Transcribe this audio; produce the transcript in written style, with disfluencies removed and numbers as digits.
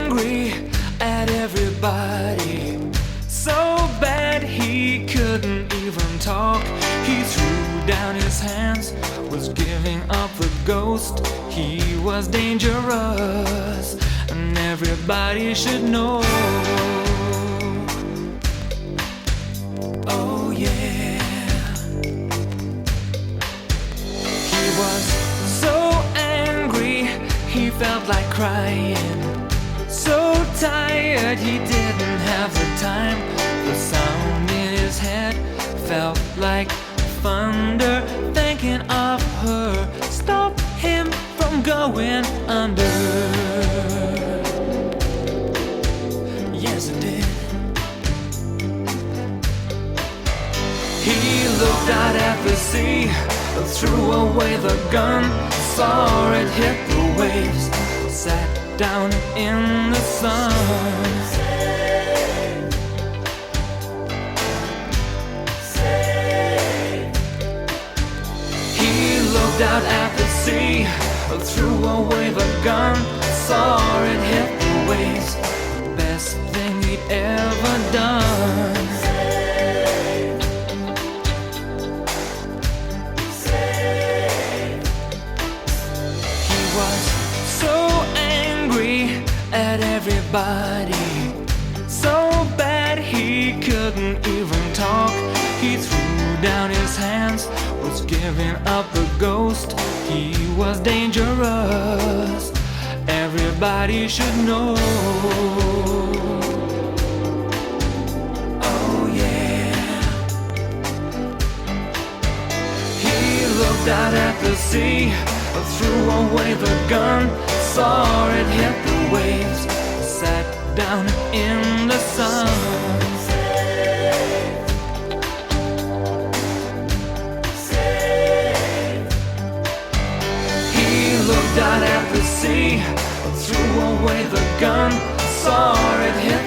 angry at everybody, so bad he couldn't even talk. He threw down his hands, was giving up the ghost. He was dangerous, and everybody should know. Oh yeah. He was so angry, he felt like crying. So tired, he didn't have the time. The sound in his head felt like thunder, thinking of her stopped him from going under. Yes, it did. He looked out at the sea, threw away the gun, saw it hit the waves, sat down in the sun. He looked out at the sea, threw away the gun, saw it hit the waves, the best thing he'd ever done. At everybody, so bad he couldn't even talk. He threw down his hands, was giving up the ghost. He was dangerous, everybody should know. Oh yeah. He looked out at the sea, threw away the gun, saw it hit the waves, sat down in the sun. He looked out at the sea, threw away the gun, saw it hit